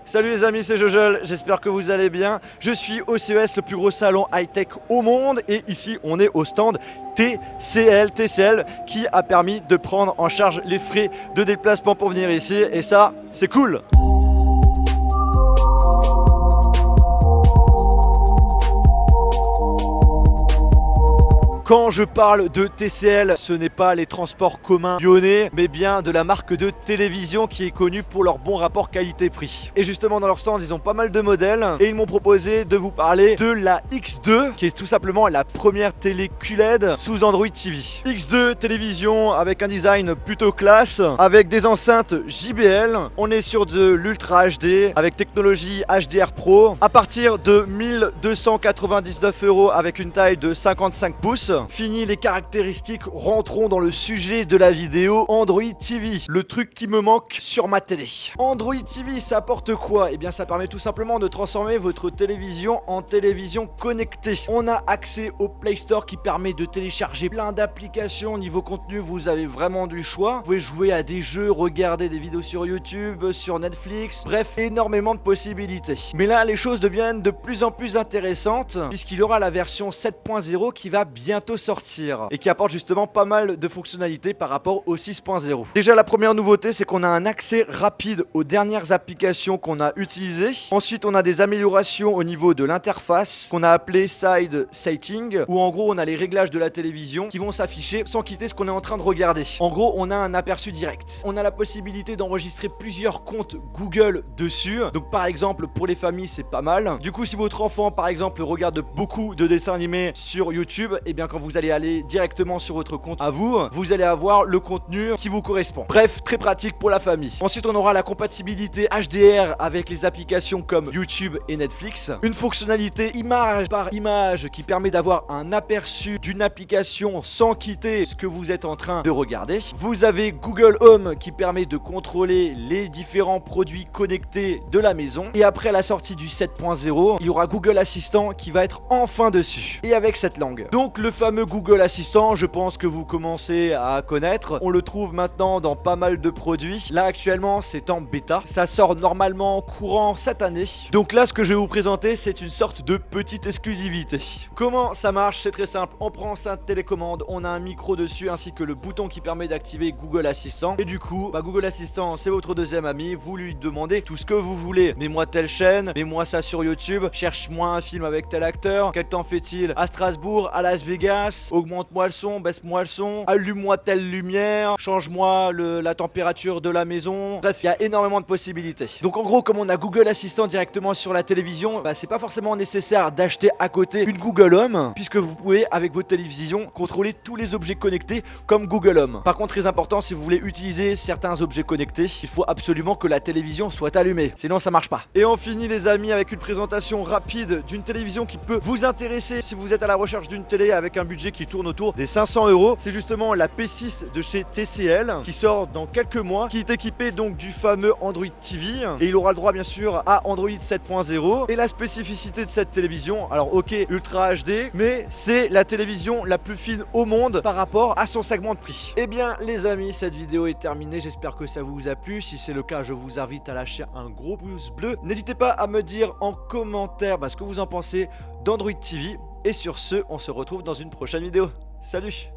Salut les amis, c'est Jojol, j'espère que vous allez bien. Je suis au CES, le plus gros salon high-tech au monde, et ici on est au stand TCL qui a permis de prendre en charge les frais de déplacement pour venir ici, et ça, c'est cool. Quand je parle de TCL, ce n'est pas les transports communs lyonnais, mais bien de la marque de télévision qui est connue pour leur bon rapport qualité-prix. Et justement dans leur stand, ils ont pas mal de modèles et ils m'ont proposé de vous parler de la X2, qui est tout simplement la première télé QLED sous Android TV. X2 télévision avec un design plutôt classe, avec des enceintes JBL. On est sur de l'Ultra HD avec technologie HDR Pro à partir de 1299 € avec une taille de 55 pouces. Fini les caractéristiques, rentrons dans le sujet de la vidéo. Android TV, le truc qui me manque sur ma télé. Android TV, ça apporte quoi? Eh bien ça permet tout simplement de transformer votre télévision en télévision connectée. On a accès au Play Store qui permet de télécharger plein d'applications. Niveau contenu, vous avez vraiment du choix. Vous pouvez jouer à des jeux, regarder des vidéos sur YouTube, sur Netflix, bref, énormément de possibilités. Mais là, les choses deviennent de plus en plus intéressantes puisqu'il y aura la version 7.0 qui va bientôt sortir et qui apporte justement pas mal de fonctionnalités par rapport au 6.0. Déjà la première nouveauté, c'est qu'on a un accès rapide aux dernières applications qu'on a utilisées. Ensuite on a des améliorations au niveau de l'interface qu'on a appelé Side Setting, où en gros on a les réglages de la télévision qui vont s'afficher sans quitter ce qu'on est en train de regarder. En gros on a un aperçu direct. On a la possibilité d'enregistrer plusieurs comptes Google dessus, donc par exemple pour les familles c'est pas mal. Du coup si votre enfant par exemple regarde beaucoup de dessins animés sur YouTube, et bien quand vous allez aller directement sur votre compte à vous, vous allez avoir le contenu qui vous correspond. Bref, très pratique pour la famille. Ensuite, on aura la compatibilité HDR avec les applications comme YouTube et Netflix. Une fonctionnalité image par image qui permet d'avoir un aperçu d'une application sans quitter ce que vous êtes en train de regarder. Vous avez Google Home qui permet de contrôler les différents produits connectés de la maison. Et après la sortie du 7.0, il y aura Google Assistant qui va être enfin dessus. Et avec cette langue. Donc le fameux Google Assistant, je pense que vous commencez à connaître. On le trouve maintenant dans pas mal de produits. Là actuellement c'est en bêta. Ça sort normalement courant cette année. Donc là ce que je vais vous présenter, c'est une sorte de petite exclusivité. Comment ça marche? C'est très simple. On prend sa télécommande, on a un micro dessus ainsi que le bouton qui permet d'activer Google Assistant. Et du coup, Google Assistant c'est votre deuxième ami. Vous lui demandez tout ce que vous voulez. Mets-moi telle chaîne, mets-moi ça sur YouTube, cherche-moi un film avec tel acteur. Quel temps fait-il à Strasbourg, à Las Vegas? Augmente-moi le son, baisse-moi le son, allume-moi telle lumière, change-moi la température de la maison. Bref, il y a énormément de possibilités. Donc en gros, comme on a Google Assistant directement sur la télévision, c'est pas forcément nécessaire d'acheter à côté une Google Home, puisque vous pouvez avec votre télévision contrôler tous les objets connectés comme Google Home. Par contre, très important, si vous voulez utiliser certains objets connectés, il faut absolument que la télévision soit allumée, sinon ça marche pas. Et on finit les amis avec une présentation rapide d'une télévision qui peut vous intéresser si vous êtes à la recherche d'une télé avec un budget qui tourne autour des 500 €. C'est justement la P6 de chez TCL qui sort dans quelques mois, qui est équipée donc du fameux Android TV, et il aura le droit bien sûr à Android 7.0. Et la spécificité de cette télévision, alors ok Ultra HD, mais c'est la télévision la plus fine au monde par rapport à son segment de prix. Et bien les amis, cette vidéo est terminée, j'espère que ça vous a plu. Si c'est le cas, je vous invite à lâcher un gros pouce bleu. N'hésitez pas à me dire en commentaire ce que vous en pensez d'Android TV. Et sur ce, on se retrouve dans une prochaine vidéo. Salut!